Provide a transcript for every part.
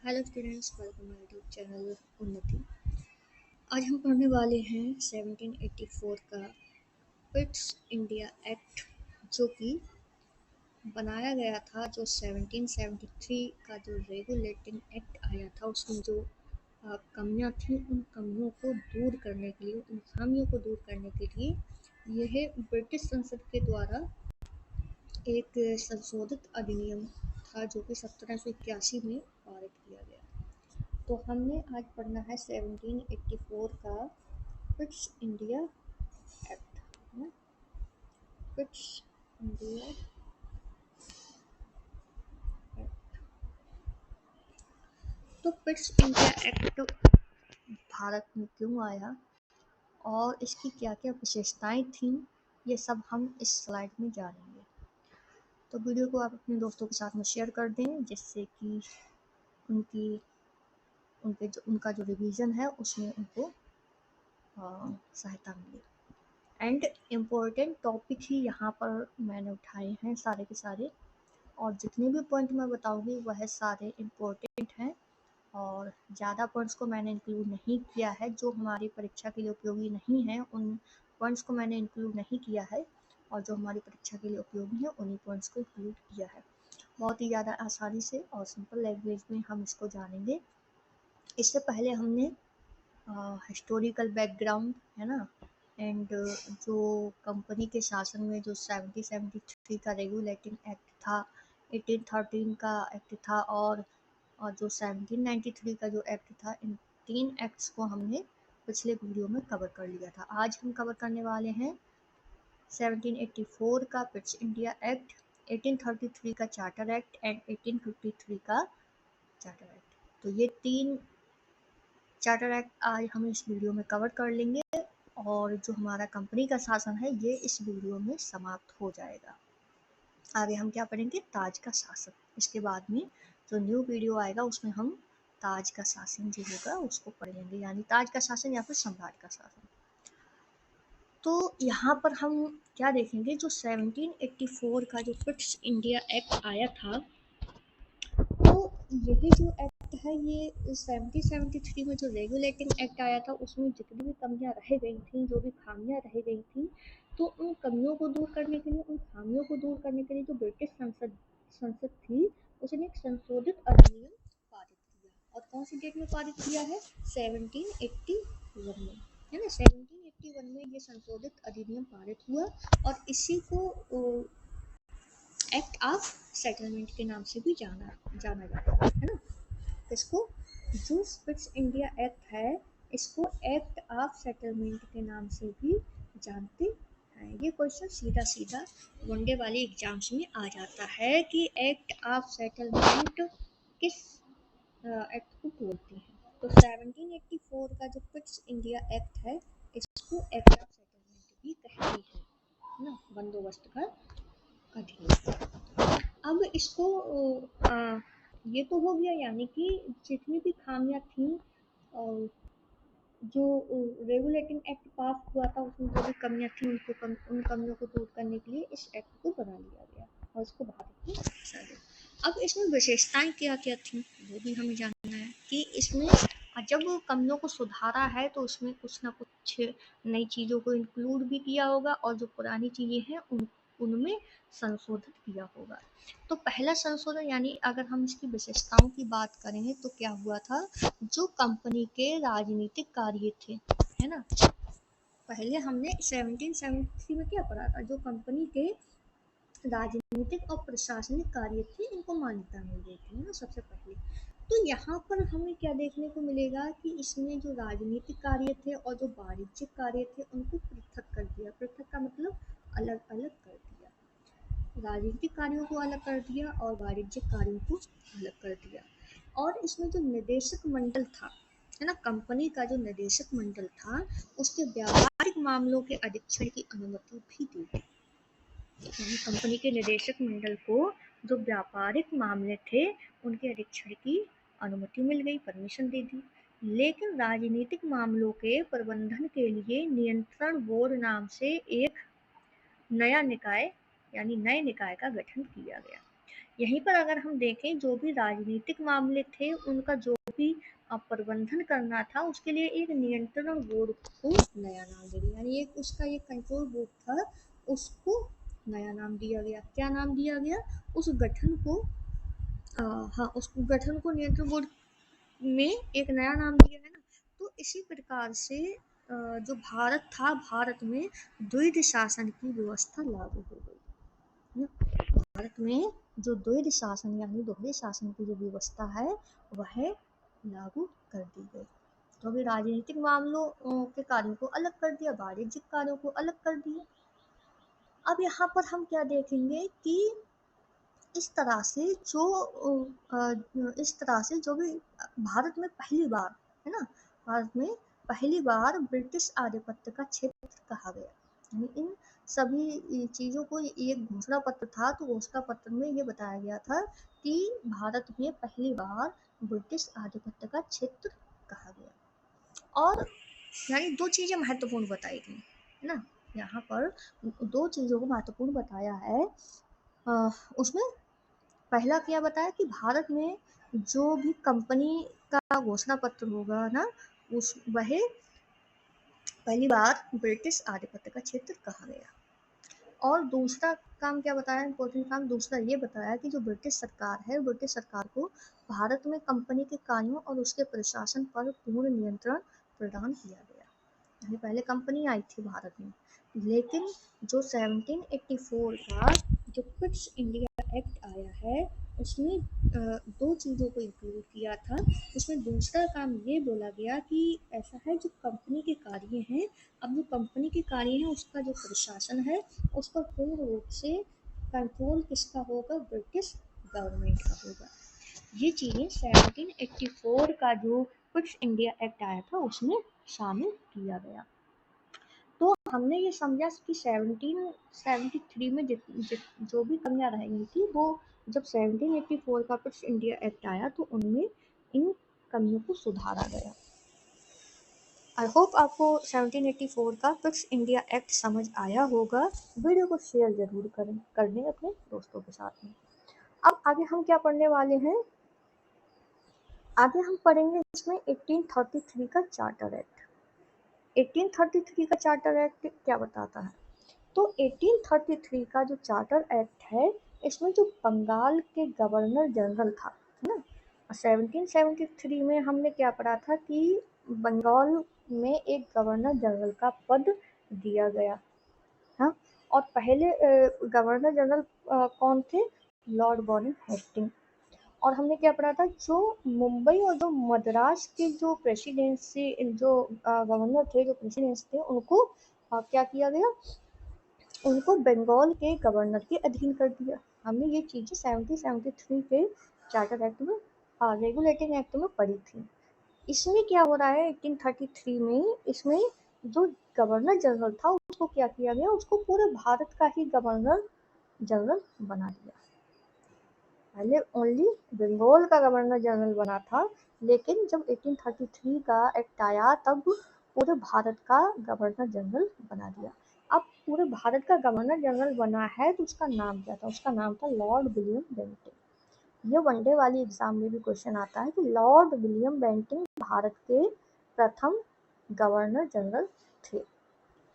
Hello students, welcome my YouTube channel उन्नति। आज हम पढ़ने वाले हैं 1784 का पिट्स इंडिया एक्ट, जो कि बनाया गया था। जो 1773 का जो रेगुलेटिंग एक्ट आया था, उसमें जो कमियां थी, उन कमियों को दूर करने के लिए, उन खामियों को दूर करने के लिए यह ब्रिटिश संसद के द्वारा एक संशोधित अधिनियम था, जो कि 1781 में पारित किया गया। तो हमने आज पढ़ना है 1784 का पिट्स इंडिया एक्ट, है ना। Pitt's India act. तो पिट्स इंडिया एक्ट भारत में क्यों आया और इसकी क्या क्या विशेषताएं थीं, ये सब हम इस स्लाइड में जानेंगे। तो वीडियो को आप अपने दोस्तों के साथ में शेयर कर दें, जिससे कि उनकी उनका जो रिवीजन है उसमें उनको सहायता मिले। एंड इम्पोर्टेंट टॉपिक ही यहाँ पर मैंने उठाए हैं सारे के सारे, और जितने भी पॉइंट मैं बताऊँगी वह सारे इम्पोर्टेंट हैं, और ज़्यादा पॉइंट्स को मैंने इंक्लूड नहीं किया है जो हमारी परीक्षा के लिए उपयोगी नहीं हैं। उन पॉइंट्स को मैंने इंक्लूड नहीं किया है, और जो हमारी परीक्षा के लिए उपयोगी है उन्हीं पॉइंट्स को इंक्लूड किया है। बहुत ही ज़्यादा आसानी से और सिंपल लैंग्वेज में हम इसको जानेंगे। इससे पहले हमने हिस्टोरिकल बैकग्राउंड, है ना, एंड जो कंपनी के शासन में जो 1773 का रेगुलेटिंग एक्ट था, 1813 का एक्ट था, और जो 1793 का जो एक्ट था, इन 3 एक्ट्स को हमने पिछले वीडियो में कवर कर लिया था। आज हम कवर करने वाले हैं 1784 का पिट्स इंडिया एक्ट, 1833 का चार्टर एक्ट एंड 1853 का चार्टर एक्ट। तो ये 3 चार्टर एक्ट आज हम इस वीडियो में कवर कर लेंगे, और जो हमारा कंपनी का शासन है ये इस वीडियो में समाप्त हो जाएगा। आगे हम क्या पढ़ेंगे? ताज का शासन। इसके बाद में जो न्यू वीडियो आएगा उसमें हम ताज का शासन जो होगा उसको पढ़ लेंगे, यानी ताज का शासन या फिर सम्राट का शासन। तो यहाँ पर हम क्या देखेंगे, जो 1784 का जो पिट्स इंडिया एक्ट आया था, तो यही जो एक्ट है, ये 1773 में जो रेगुलेटिंग एक्ट आया था उसमें जितनी भी कमियां रह गई थी, जो भी खामियां रह गई थी, तो उन कमियों को दूर करने के लिए, उन खामियों को दूर करने के लिए जो ब्रिटिश संसद थी, उसने एक संशोधित अधिनियम पारित किया। और कौन सी डेट में पारित किया है? 1781 में, है ना। 1781 में ये संशोधित अधिनियम पारित हुआ, और इसी को एक्ट ऑफ सेटलमेंट के नाम से भी जाना जाता है ना। इसको जो पिट्स इंडिया एक्ट है, इसको एक्ट ऑफ सेटलमेंट के नाम से भी जानते हैं। ये क्वेश्चन सीधा सीधा वनडे वाले एग्जाम्स में आ जाता है कि एक्ट ऑफ सेटलमेंट किस एक्ट को बोलते हैं। तो 1784 का जो पिट्स इंडिया एक्ट है, इसको एक्ट ऑफ सेटलमेंट भी कहते हैं ना, बंदोबस्त का अधिनियम। अब इसको ये तो हो गया, यानी कि जितनी भी खामियां थी, जो रेगुलेटिंग एक्ट पास हुआ था उसमें जो भी कमियां थी, उन कमियों को दूर करने के लिए इस एक्ट को बना लिया गया और इसको भारत में दर्शा गया। अब इसमें विशेषताएं क्या क्या थी वो भी हमें जानना है, कि इसमें जब कमियों को सुधारा है तो उसमें कुछ ना कुछ नई चीज़ों को इंक्लूड भी किया होगा, और जो पुरानी चीज़ें हैं उनमें संशोधित किया होगा। तो पहला संशोधन, यानी अगर हम इसकी विशेषताओं की बात करें तो क्या हुआ था, जो कंपनी के राजनीतिक कार्य थे, है ना। पहले हमने 1773 में क्या पढ़ा था, जो कंपनी के राजनीतिक और प्रशासनिक कार्य थे इनको मान्यता मिल गई थी ना, सबसे पहले। तो यहाँ पर हमें क्या देखने को मिलेगा कि इसमें जो राजनीतिक कार्य थे और जो वाणिज्यिक कार्य थे उनको पृथक कर दिया। पृथक का मतलब अलग अलग कर दिया। राजनीतिक कार्यों को अलग कर दिया और वाणिज्यिक कार्यों को अलग कर दिया। और इसमें जो निदेशक मंडल था, है ना, कंपनी का जो निदेशक मंडल था, उसके व्यावहारिक मामलों के अधीक्षण की अनुमति भी दी गई। यानी कंपनी के निदेशक मंडल को जो व्यापारिक मामले थे उनके अधीक्षण की अनुमति मिल गई, परमिशन दे दी। लेकिन राजनीतिक मामलों के प्रबंधन के लिए नियंत्रण बोर्ड नाम से एक नया निकाय, यानी नए निकाय का गठन किया गया। यहीं पर अगर हम देखें जो भी राजनीतिक मामले थे उनका जो भी प्रबंधन करना था उसके लिए एक नियंत्रण बोर्ड को नया नाम दे दिया, यानी एक उसका एक कंट्रोल बोर्ड था उसको नया नाम दिया गया। क्या नाम दिया गया उस गठन को? हाँ, उस गठन को नियंत्रण बोर्ड में एक नया नाम दिया है ना। तो इसी प्रकार से जो भारत था, भारत में द्वैध शासन की व्यवस्था लागू हो गई। भारत में जो द्वैध शासन यानी दोहरे शासन की जो व्यवस्था है वह लागू कर दी गई। तो अभी राजनीतिक मामलों के कार्यों को अलग कर दिया, वाणिज्यिक कार्यों को अलग कर दिया। अब यहाँ पर हम क्या देखेंगे कि इस तरह से जो भी भारत में पहली बार है ना, भारत में पहली बार ब्रिटिश आधिपत्य का क्षेत्र कहा गया। यानी इन सभी चीज़ों को एक घोषणा पत्र था, तो घोषणा पत्र में ये बताया गया था कि भारत में पहली बार ब्रिटिश आधिपत्य का क्षेत्र कहा गया। और यानी दो चीज़ें महत्वपूर्ण बताई गई है ना, यहाँ पर दो चीज़ों को महत्वपूर्ण बताया है। उसमें पहला क्या बताया कि भारत में जो भी कंपनी का घोषणा पत्र होगा ना उस वह पहली बार ब्रिटिश आधिपत्य का क्षेत्र कहा गया। और दूसरा काम क्या बताया, इम्पोर्टेंट काम दूसरा ये बताया कि जो ब्रिटिश सरकार है, ब्रिटिश सरकार को भारत में कंपनी के कार्यों और उसके प्रशासन पर पूर्ण नियंत्रण प्रदान किया गया। यानी पहले कंपनी आई थी भारत में, लेकिन जो 1784 का जो क्विट्स इंडिया एक्ट आया है उसमें दो चीज़ों को इंक्लूड किया था। उसमें दूसरा काम ये बोला गया कि ऐसा है जो कंपनी के कार्य हैं, अब जो कंपनी के कार्य हैं उसका जो प्रशासन है उस पर पूर्ण रूप से कंट्रोल किसका होगा, ब्रिटिश गवर्नमेंट का होगा। ये चीज़ें 1784 का जो क्विट्स इंडिया एक्ट आया था उसमें शामिल किया गया। तो हमने ये समझा कि 1773 में जो भी कमियां रहेंगी थी वो जब 1784 का क्विट्स इंडिया एक्ट आया तो उनमें इन कमियों को सुधारा गया। आई होप आपको 1784 का क्विट्स इंडिया एक्ट समझ आया होगा। वीडियो को शेयर जरूर कर दें अपने दोस्तों के साथ में। अब आगे हम क्या पढ़ने वाले हैं, आगे हम पढ़ेंगे इसमें 1833 का चार्टर एक्ट। 1833 का चार्टर एक्ट क्या बताता है? तो 1833 का जो चार्टर एक्ट है इसमें जो बंगाल के गवर्नर जनरल था है ना, 1773 में हमने क्या पढ़ा था कि बंगाल में एक गवर्नर जनरल का पद दिया गया। हाँ, और पहले गवर्नर जनरल कौन थे, लॉर्ड बॉर्निंग हेस्टिंग। और हमने क्या पढ़ा था, जो मुंबई और जो मद्रास के जो प्रेसिडेंसी जो गवर्नर थे, जो प्रेसिडेंट थे, उनको क्या किया गया, उनको बंगाल के गवर्नर के अधीन कर दिया। हमने ये चीज़ें 1773 के चार्टर एक्ट में रेगुलेटिंग एक्ट में पढ़ी थी। इसमें क्या हो रहा है 1833 में, इसमें जो गवर्नर जनरल था उसको क्या किया गया, उसको पूरे भारत का ही गवर्नर जनरल बना दिया। पहले ओनली बंगाल का गवर्नर जनरल बना था, लेकिन जब 1833 का एक्ट आया तब पूरे भारत का गवर्नर जनरल बना दिया। अब पूरे भारत का गवर्नर जनरल बना है तो उसका नाम क्या था, उसका नाम था लॉर्ड विलियम बेंटिंग। ये वनडे वाली एग्जाम में भी क्वेश्चन आता है कि लॉर्ड विलियम बेंटिंग भारत के प्रथम गवर्नर जनरल थे,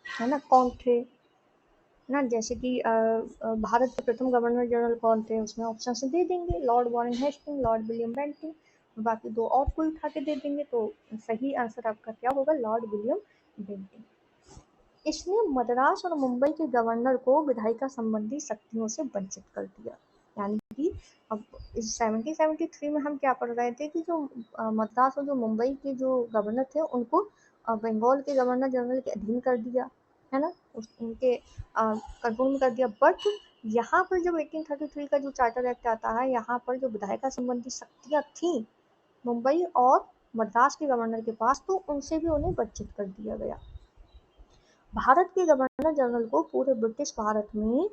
है ना, कौन थे ना, जैसे कि भारत के प्रथम गवर्नर जनरल कौन थे, उसमें ऑप्शन दे देंगे, Lord Warren Hasting, Lord William Bentinck, बाकी दो और कोई उठा के दे देंगे, तो सही आंसर आपका क्या होगा, लॉर्ड विलियम बेंटिंग। इसने मद्रास और मुंबई के गवर्नर को विधायिका संबंधी शक्तियों से वंचित कर दिया। यानी कि अब 1773 में हम क्या पढ़ रहे थे कि जो मद्रास और जो मुंबई के जो गवर्नर थे उनको बंगाल के गवर्नर जनरल के अधीन कर दिया, है ना, उनके कंट्रोल में कर दिया। बट यहाँ पर जब 1833 का जो चार्टर एक्ट आता है, यहाँ पर जो विधायिका संबंधी शक्तियाँ थी मुंबई और मद्रास के गवर्नर के पास, तो उनसे भी उन्हें वंचित कर दिया गया। भारत के गवर्नर जनरल को पूरे ब्रिटिश भारत में,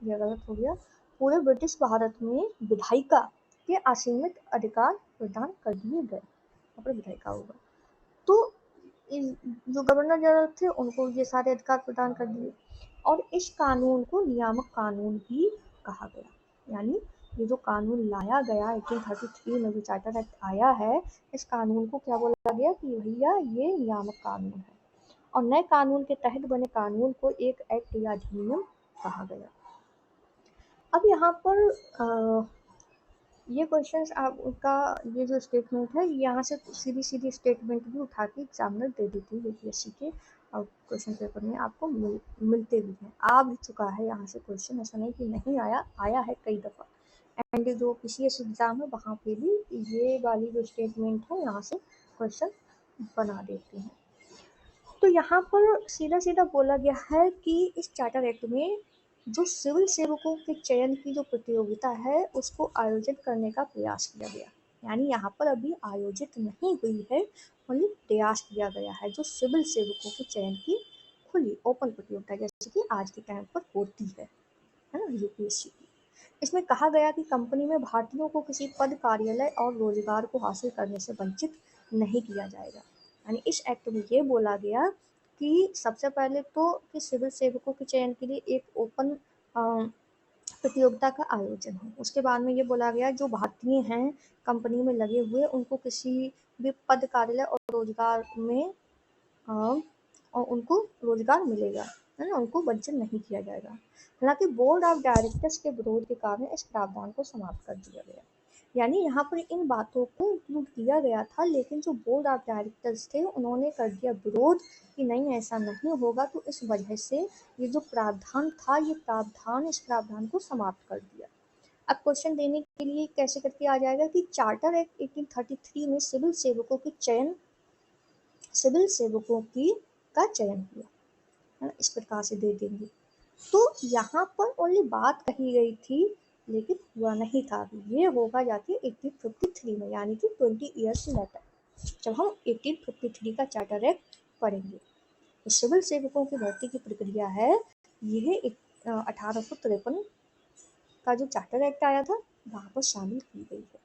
यह गलत हो गया, पूरे ब्रिटिश भारत में विधायिका के असीमित अधिकार प्रदान कर दिए गए। यहाँ पर विधायिका होगा, तो जो गवर्नर जनरल थे उनको ये सारे अधिकार प्रदान कर दिए। और इस कानून को नियामक कानून भी कहा गया। यानी ये जो कानून लाया गया 1833 में जो चार्टर एक्ट आया है, इस कानून को क्या बोला गया कि भैया ये नियामक कानून है, और नए कानून के तहत बने कानून को एक एक्ट या अधिनियम कहा गया। अब यहाँ पर ये क्वेश्चंस आपका ये जो स्टेटमेंट है, यहाँ से सीधी सीधी स्टेटमेंट भी उठा के एग्जामिनर दे देती है यूपीएससी के क्वेश्चन पेपर में, आपको मिलते भी हैं, आ भी चुका है यहाँ से क्वेश्चन, ऐसा नहीं कि नहीं आया है कई दफ़ा। एंड जो पीसीएस एग्जाम है वहाँ पे भी ये वाली जो स्टेटमेंट है यहाँ से क्वेश्चन बना देते हैं। तो यहाँ पर सीधा सीधा बोला गया है कि इस चार्टर एक्ट में जो सिविल सेवकों के चयन की जो प्रतियोगिता है उसको आयोजित करने का प्रयास किया गया, यानी यहाँ पर अभी आयोजित नहीं हुई है, ओनली प्रयास किया गया है जो सिविल सेवकों के चयन की खुली ओपन प्रतियोगिता जैसे कि आज के टाइम पर होती है ना यूपीएससी की। इसमें कहा गया कि कंपनी में भारतीयों को किसी पद, कार्यालय और रोजगार को हासिल करने से वंचित नहीं किया जाएगा। यानी इस एक्ट में ये बोला गया कि सबसे पहले तो कि सिविल सेवकों के चयन के लिए एक ओपन प्रतियोगिता का आयोजन हो। उसके बाद में ये बोला गया जो भारतीय हैं कंपनी में लगे हुए उनको किसी भी पद, कार्यालय और रोजगार में और उनको रोजगार मिलेगा, है ना, उनको वंचित नहीं किया जाएगा। हालांकि बोर्ड ऑफ डायरेक्टर्स के विरोध के कारण इस प्रावधान को समाप्त कर दिया गया। यानी यहाँ पर इन बातों को इंक्लूड किया गया था, लेकिन जो बोर्ड ऑफ डायरेक्टर्स थे उन्होंने कर दिया विरोध कि नहीं ऐसा नहीं होगा, तो इस वजह से ये जो प्रावधान था इस प्रावधान को समाप्त कर दिया। अब क्वेश्चन देने के लिए कैसे करके आ जाएगा कि चार्टर एक्ट 1833 में सिविल सेवकों की का चयन किया, है ना, इस प्रकार से दे देंगे। तो यहाँ पर ओनली बात कही गई थी लेकिन हुआ नहीं था। ये होगा जाके 1853 में, यानी कि 20 ईयर्स लेटर जब हम 1853 का चार्टर एक्ट पढ़ेंगे। तो सिविल सेवकों की भर्ती की प्रक्रिया है यह 1853 का जो चार्टर एक्ट आया था वहाँ पर शामिल की गई है।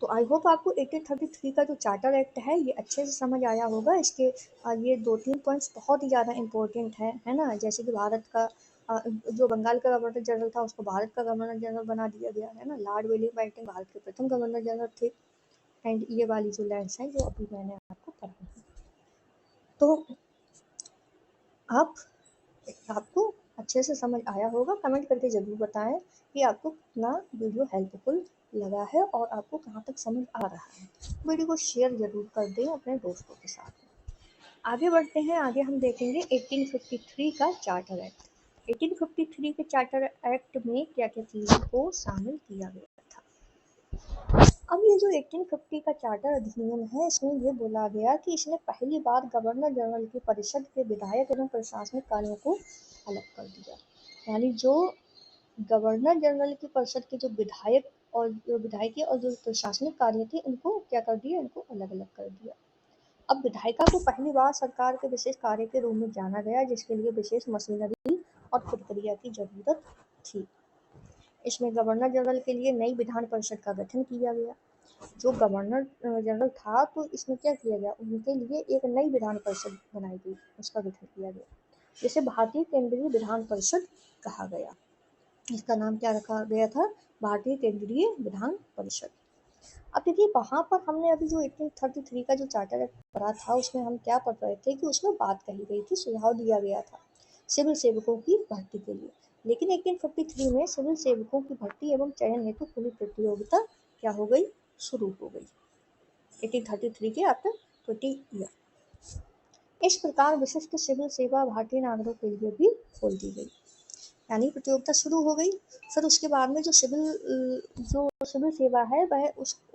तो आई होप आपको 1833 का जो चार्टर एक्ट है ये अच्छे से समझ आया होगा। इसके ये 2-3 पॉइंट्स बहुत ही ज़्यादा इम्पोर्टेंट है ना, जैसे कि भारत का जो बंगाल का गवर्नर जनरल था उसको भारत का गवर्नर जनरल बना दिया गया, है ना। लॉर्ड विलियम बेंटिंक भारत के प्रथम गवर्नर जनरल थे। एंड ये वाली जो लैंड्स हैं जो अभी मैंने आपको पढ़ी है, तो आपको अच्छे से समझ आया होगा। कमेंट करके ज़रूर बताएं कि आपको कितना वीडियो हेल्पफुल लगा है और आपको कहाँ तक समझ आ रहा है। वीडियो को शेयर ज़रूर कर दें अपने दोस्तों के साथ। आगे बढ़ते हैं, आगे हम देखेंगे 1853 का चार्टर एक्ट। 1853 के चार्टर एक्ट में क्या क्या चीज़ों को शामिल किया गया था। अब ये जो 1850 का चार्टर अधिनियम है इसमें ये बोला गया कि इसने पहली बार गवर्नर जनरल की परिषद के विधायक एवं प्रशासनिक कार्यों को अलग कर दिया। यानी जो गवर्नर जनरल की परिषद के जो विधायकी और जो प्रशासनिक कार्य थे इनको क्या कर दिया, इनको अलग अलग कर दिया। अब विधायिका को पहली बार सरकार के विशेष कार्य के रूप में जाना गया जिसके लिए विशेष मशीनरी और प्रक्रिया की जरूरत थी। इसमें गवर्नर जनरल के लिए नई विधान परिषद का गठन किया गया। जो गवर्नर जनरल था तो इसमें क्या किया गया, उनके लिए एक नई विधान परिषद बनाई गई, उसका गठन किया गया, जिसे भारतीय केंद्रीय विधान परिषद कहा गया। इसका नाम क्या रखा गया था, भारतीय केंद्रीय विधान परिषद। अब देखिए वहाँ पर हमने अभी जो 1833 का जो चार्टर एक्ट पढ़ा था उसमें हम क्या पढ़ रहे थे कि उसमें बात कही गई थी, सुझाव दिया गया था सिविल सेवकों की भर्ती के लिए। लेकिन 1853 में सिविल सेवकों की भर्ती एवं चयन हेतु खुली प्रतियोगिता क्या हो गई, शुरू हो गई 1833 के आफ्टर 20 ईयर। इस प्रकार विशिष्ट सिविल सेवा भारतीय नागरिकों के लिए भी खोल दी गई, यानी प्रतियोगिता शुरू हो गई। फिर उसके बाद में जो सिविल सेवा है वह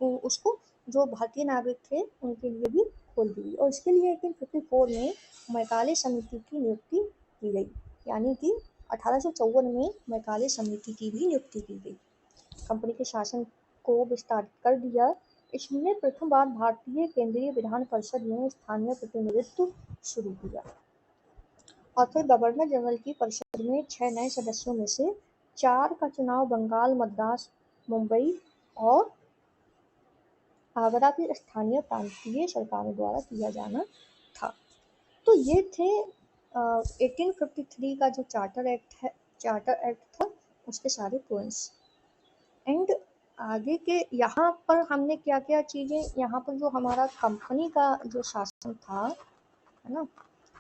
उसको जो भारतीय नागरिक थे उनके लिए भी खोल दी गई, और इसके लिए 1854 में मैकाले समिति की नियुक्ति की गई, यानी कि 1854 में मैकाले समिति की भी नियुक्ति की गई। कंपनी के शासन को विस्तारित कर दिया। इसमें प्रथम बार भारतीय केंद्रीय विधान परिषद में स्थानीय प्रतिनिधित्व शुरू किया, और फिर गवर्नर जनरल की परिषद में 6 नए सदस्यों में से 4 का चुनाव बंगाल, मद्रास, मुंबई और आगरा की स्थानीय प्रांतीय सरकारों द्वारा किया जाना था। तो ये थे 1853 का जो चार्टर एक्ट था उसके सारे पॉइंट्स। एंड आगे के यहाँ पर हमने क्या क्या चीज़ें, यहाँ पर जो हमारा कंपनी का जो शासन था, है ना,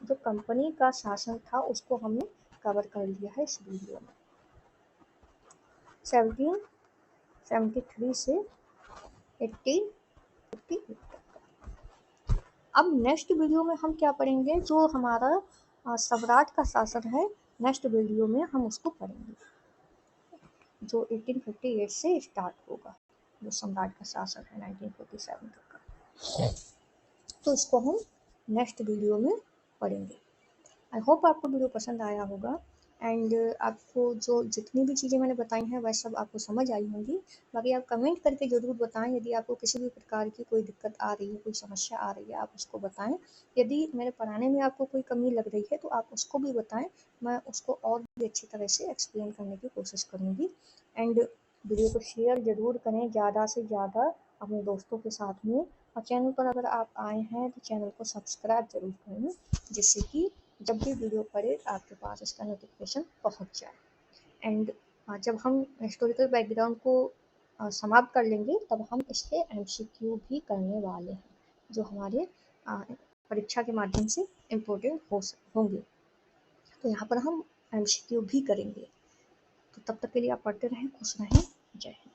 जो कंपनी का शासन था उसको हमने कवर कर लिया है इस वीडियो में। 1773 से 1858 तक। अब नेक्स्ट वीडियो में हम क्या पढ़ेंगे, जो हमारा सम्राट का शासन है, नेक्स्ट वीडियो में हम उसको पढ़ेंगे, जो 1858 से स्टार्ट होगा, जो सम्राट का शासन है 1947 तक का। तो इसको हम नेक्स्ट वीडियो में पढ़ेंगे। आई होप आपको वीडियो पसंद आया होगा एंड आपको जो जितनी भी चीज़ें मैंने बताई हैं वह सब आपको समझ आई होंगी। बाकी आप कमेंट करके ज़रूर बताएं, यदि आपको किसी भी प्रकार की कोई दिक्कत आ रही है, कोई समस्या आ रही है, आप उसको बताएं। यदि मेरे पढ़ाने में आपको कोई कमी लग रही है तो आप उसको भी बताएं, मैं उसको और भी अच्छी तरह से एक्सप्लेन करने की कोशिश करूँगी। एंड वीडियो को शेयर ज़रूर करें ज़्यादा से ज़्यादा अपने दोस्तों के साथ में, और चैनल पर अगर आप आए हैं तो चैनल को सब्सक्राइब जरूर करें, जिससे कि जब भी वीडियो पड़े आपके पास इसका नोटिफिकेशन पहुंच जाए। एंड जब हम हिस्टोरिकल बैकग्राउंड को समाप्त कर लेंगे तब हम इसके MCQ भी करने वाले हैं, जो हमारे परीक्षा के माध्यम से इम्पोर्टेंट होंगे। तो यहाँ पर हम MCQ भी करेंगे। तो तब तक के लिए आप पढ़ते रहें, खुश रहें, जय हिंद।